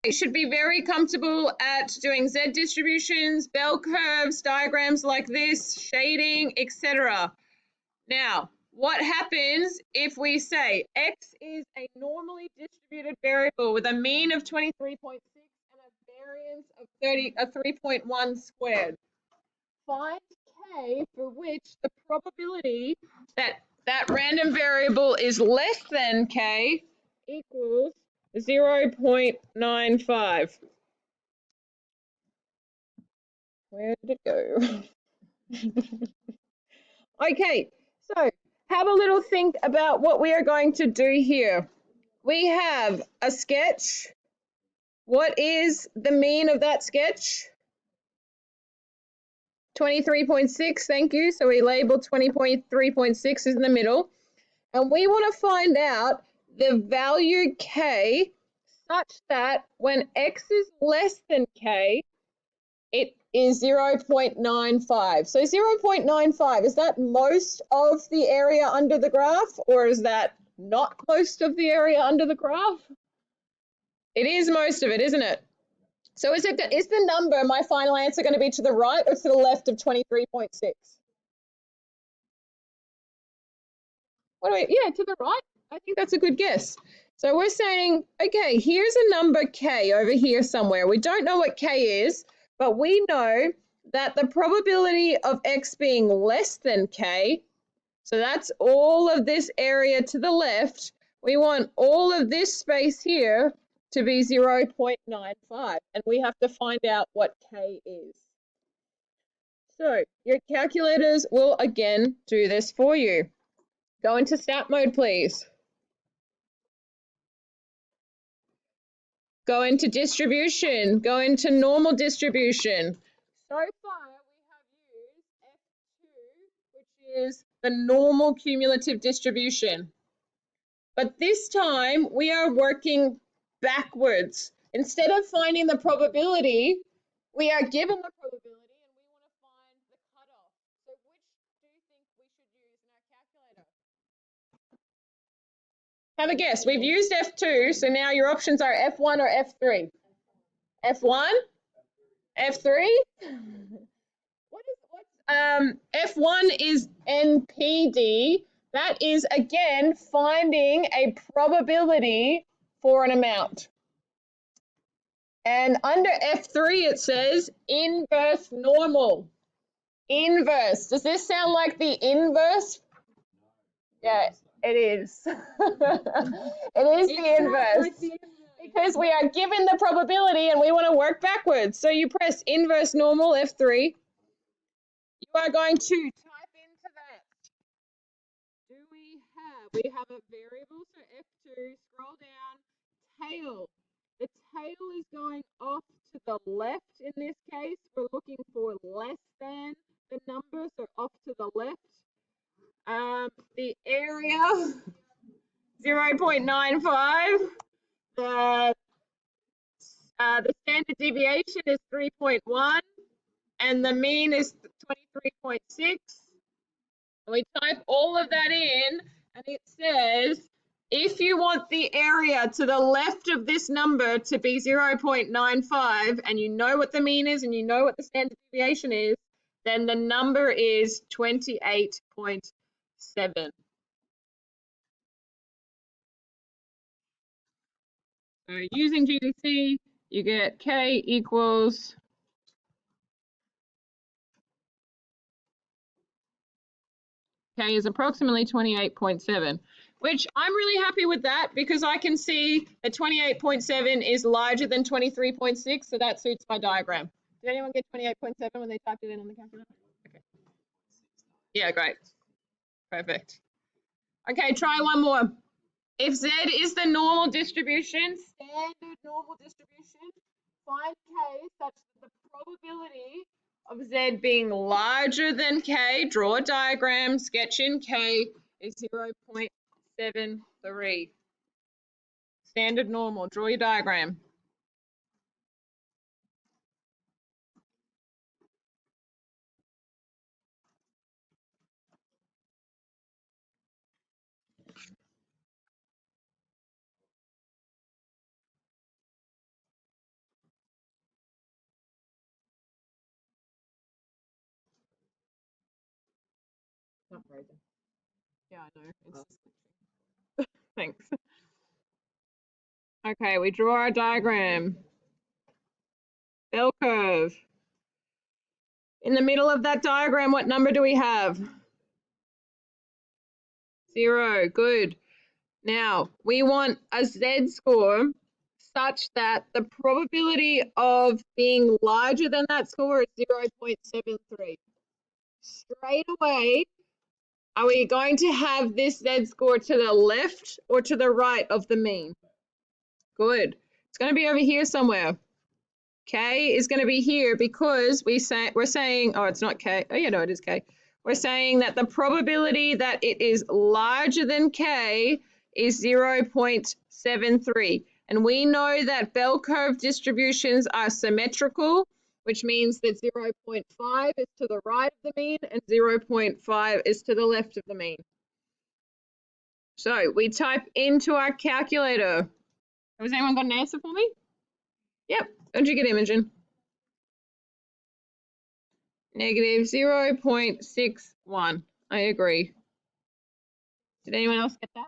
You should be very comfortable at doing Z distributions, bell curves, diagrams like this, shading, etc. Now, what happens if we say X is a normally distributed variable with a mean of 23.6 and a variance of 3.1 squared? Find K for which the probability that that random variable is less than K equals 0.95. Where did it go? Okay, so have a little think about what we are going to do here. We have a sketch. What is the mean of that sketch? 23.6, thank you. So we label 20.3.6 is in the middle. And we want to find out the value K such that when X is less than K, it is 0.95. So 0.95, is that most of the area under the graph, or is that not most of the area under the graph? It is most of it, isn't it? So is the number, my final answer, going to be to the right or to the left of 23.6? Yeah, to the right. I think that's a good guess. So we're saying, okay, here's a number K over here somewhere. We don't know what K is, but we know that the probability of X being less than K, so that's all of this area to the left, we want all of this space here to be 0.95, and we have to find out what K is. So your calculators will again do this for you. Go into stat mode, please. Go into distribution. Go into normal distribution. So far, we have used F2, which is the normal cumulative distribution. But this time, we are working backwards. Instead of finding the probability, we are given the probability and we want to find the cutoff. So which do you think we should use in our calculator? Have a guess. We've used F2, so now your options are F1 or F3. F1? F3? F1 is NPD. That is, again, finding a probability for an amount. And under F3, it says inverse normal. Inverse. Does this sound like the inverse? Yeah, it is. It is the inverse. Because we are given the probability and we want to work backwards. So you press inverse normal, F3. You are going to type into that. We have a variable, so F2, scroll down, tail. The tail is going off to the left in this case. We're looking for less than the number, so off to the left. The area, 0.95. The standard deviation is 3.1, and the mean is 23.6. We type all of that in, and it says, if you want the area to the left of this number to be 0.95, and you know what the mean is, and you know what the standard deviation is, then the number is 28.7. So using GDC, you get K equals K is approximately 28.7, which I'm really happy with that because I can see that 28.7 is larger than 23.6, so that suits my diagram. Did anyone get 28.7 when they typed it in on the calculator? Okay. Yeah, great. Perfect. Okay, try one more. If Z is the normal distribution, standard normal distribution, find K such that the probability of Z being larger than K, draw a diagram, sketch in K, is 0.73. Standard normal, draw your diagram. Yeah, I know. It's just thanks. Okay, we draw our diagram. Bell curve. In the middle of that diagram, what number do we have? 0. Good. Now, we want a Z-score such that the probability of being larger than that score is 0.73. Straight away, are we going to have this Z-score to the left or to the right of the mean? Good. It's going to be over here somewhere. K is going to be here because we're saying, oh, it's not K. Oh, yeah, no, it is K. We're saying that the probability that it is larger than K is 0.73. And we know that bell curve distributions are symmetrical, which means that 0.5 is to the right of the mean and 0.5 is to the left of the mean. So we type into our calculator. Has anyone got an answer for me? Yep. What'd you get, Imogen? Negative 0.61. I agree. Did anyone else get that?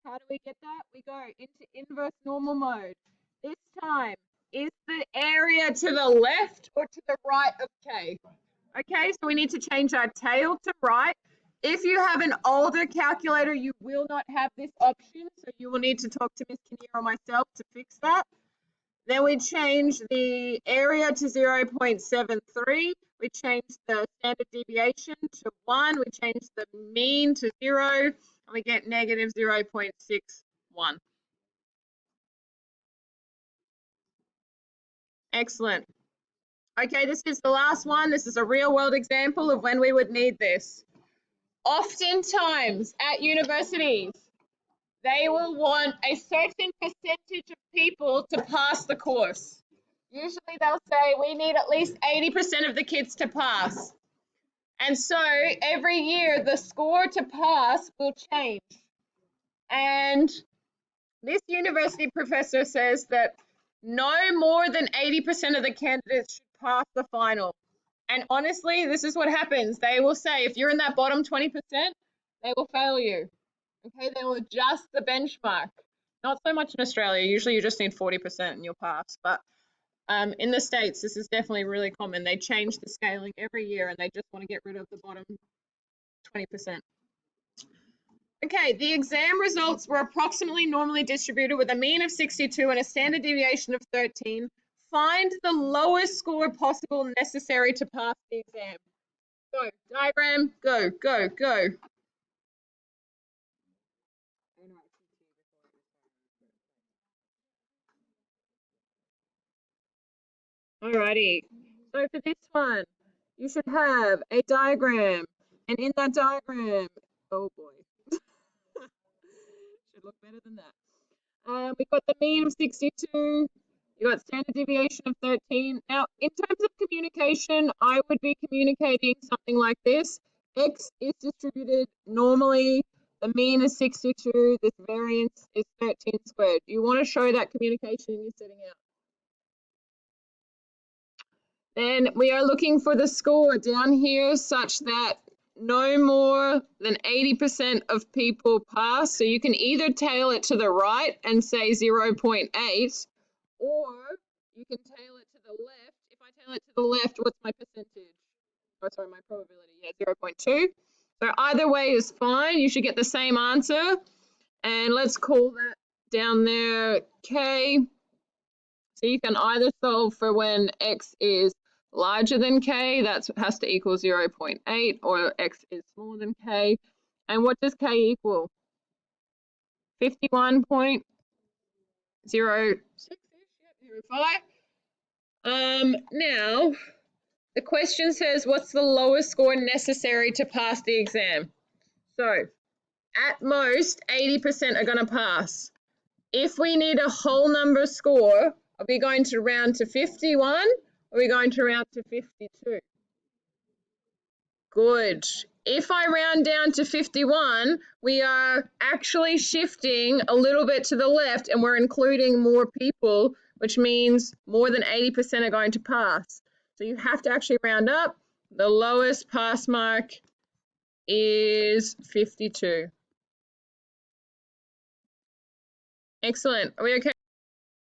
How do we get that? We go into inverse normal mode. This time, is the area to the left or to the right of K? Okay, so we need to change our tail to right. If you have an older calculator, you will not have this option, so you will need to talk to Ms. Kinnear or myself to fix that. Then we change the area to 0.73. We change the standard deviation to 1. We change the mean to 0, and we get negative 0.61. Excellent. Okay, this is the last one. This is a real world example of when we would need this. Oftentimes at universities, they will want a certain percentage of people to pass the course. Usually they'll say we need at least 80% of the kids to pass. And so every year the score to pass will change. And this university professor says that no more than 80% of the candidates should pass the final. And honestly, this is what happens. They will say if you're in that bottom 20%, they will fail you. Okay, they will adjust the benchmark. Not so much in Australia. Usually you just need 40% and you'll pass. But in the States, this is definitely really common. They change the scaling every year and they just want to get rid of the bottom 20%. Okay, the exam results were approximately normally distributed with a mean of 62 and a standard deviation of 13. Find the lowest score possible necessary to pass the exam. Go, diagram, go, go, go. Alrighty, so for this one, you should have a diagram, and in that diagram, oh boy, should look better than that. We've got the mean of 62, you've got standard deviation of 13. Now, in terms of communication, I would be communicating something like this. X is distributed normally, the mean is 62, this variance is 13 squared. You want to show that communication in your setting out. Then we are looking for the score down here such that no more than 80% of people pass. So you can either tail it to the right and say 0.8, or you can tail it to the left. If I tail it to the left, what's my percentage? Oh, sorry, my probability, yeah, 0.2. So either way is fine. You should get the same answer. And let's call that down there K. So you can either solve for when X is larger than K, that has to equal 0.8, or X is smaller than K. And what does K equal? 51.06, now, the question says, what's the lowest score necessary to pass the exam? So, at most, 80% are going to pass. If we need a whole number score, are we going to round to 51? Or are we going to round to 52? Good. If I round down to 51, we are actually shifting a little bit to the left and we're including more people, which means more than 80% are going to pass. So you have to actually round up. The lowest pass mark is 52. Excellent. Are we okay?